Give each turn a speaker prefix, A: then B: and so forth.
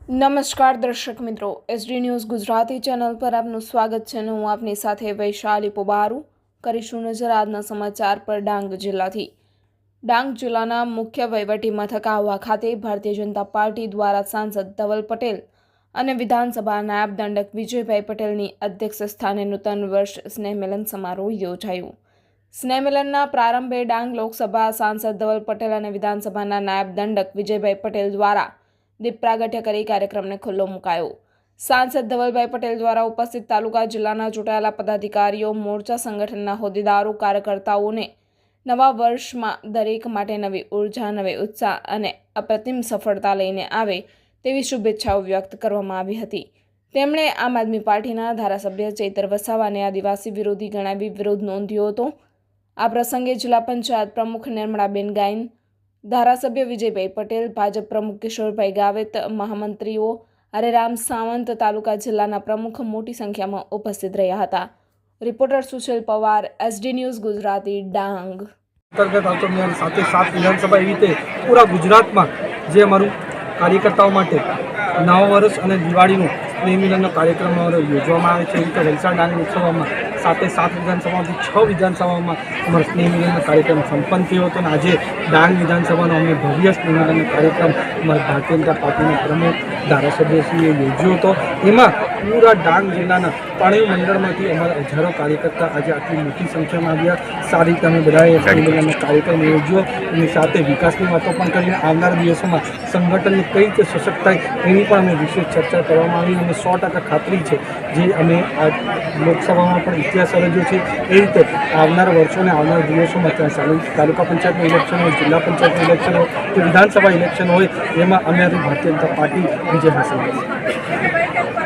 A: નમસ્કાર દર્શક મિત્રો, એસડી ન્યૂઝ ગુજરાતી ચેનલ પર આપનું સ્વાગત છે અને હું આપની સાથે વૈશાલી પોબારું કરીશું નજર આજના સમાચાર પર. ડાંગ જિલ્લાથી. ડાંગ જિલ્લાના મુખ્ય વહીવટી મથક આહવા ખાતે ભારતીય જનતા પાર્ટી દ્વારા સાંસદ ધવલ પટેલ અને વિધાનસભા નાયબ દંડક વિજયભાઈ પટેલની અધ્યક્ષ સ્થાને નૂતન વર્ષ સ્નેહમિલન સમારોહ યોજાયો. સ્નેહમિલનના પ્રારંભે ડાંગ લોકસભા સાંસદ ધવલ પટેલ અને વિધાનસભાના નાયબ દંડક વિજયભાઈ પટેલ દ્વારા દીપ પ્રાગટ્ય કરી કાર્યક્રમને ખુલ્લો મુકાયો. સાંસદ ધવલભાઈ પટેલ દ્વારા ઉપસ્થિત તાલુકા જિલ્લાના ચૂંટાયેલા પદાધિકારીઓ, મોરચા સંગઠનના હોદ્દેદારો, કાર્યકર્તાઓને નવા વર્ષમાં દરેક માટે નવી ઉર્જા, નવી ઉત્સાહ અને અપ્રતિમ સફળતા લઈને આવે તેવી શુભેચ્છાઓ વ્યક્ત કરવામાં આવી હતી. તેમણે આમ આદમી પાર્ટીના ધારાસભ્ય ચૈતર વસાવાને આદિવાસી વિરોધી ગણાવી વિરોધ નોંધ્યો હતો. આ પ્રસંગે જિલ્લા પંચાયત પ્રમુખ નિર્મળાબેન ગાયન, ધારાસભ્ય વિજયભાઈ પટેલ, ભાજપ પ્રમુખ કિશોરભાઈ ગાવિત, મહામંત્રીઓ હરેરામ સાવંત, તાલુકા જિલ્લાના પ્રમુખ મોટી સંખ્યામાં ઉપસ્થિત રહ્યા હતા. Reporter Sushil Pawar, SD news Gujarati, Dang.
B: અંતર્ગત આવતો સાથે 7 વિધાનસભા એવી રીતે પૂરા ગુજરાતમાં જે અમારું કાર્યકર્તાઓ માટે નવા વર્ષ અને દિવાળીનું સ્નેહમિલનનો કાર્યક્રમ યોજવામાં આવે છે. એ રીતે વલસાડ ડાંગ લોકસભામાં 7 વિધાનસભામાંથી 6 વિધાનસભામાં અમારો સ્નેહમિલનનો કાર્યક્રમ સંપન્ન થયો હતો અને આજે ડાંગ વિધાનસભાનો અમે ભવ્ય સ્નેહમિલનનો કાર્યક્રમ અમારા ભારતીય જનતા પાર્ટીના પ્રમુખ ધારાસભ્યશ્રીએ યોજ્યો હતો. એમાં પૂરા ડાંગ જિલ્લાના ત્રણેય મંડળમાંથી અમારા હજારો કાર્યકર્તા આજે આટલી મોટી સંખ્યામાં આવ્યા. સારી રીતે અમે બધાએ સ્નેહમિલનનો કાર્યક્રમ યોજ્યો. એની સાથે વિકાસની વાતો પણ કરીને આવનારા દિવસોમાં સંગઠનને કઈ રીતે સશક્ત થાય એની પણ અમે વિશેષ ચર્ચા કરવામાં આવી. અને 100% ખાતરી છે જે અમે આ લોકસભામાં પણ ઇતિહાસ સર્જ્યો છે એ રીતે આવનારા વર્ષોને આવનારા દિવસોમાં ત્યાં તાલુકા પંચાયતનું ઇલેક્શન હોય, જિલ્લા પંચાયતનું ઇલેક્શન હોય કે વિધાનસભા ઇલેક્શન હોય, એમાં અમે ભારતીય જનતા પાર્ટી વિજય હાંસલ કરશે.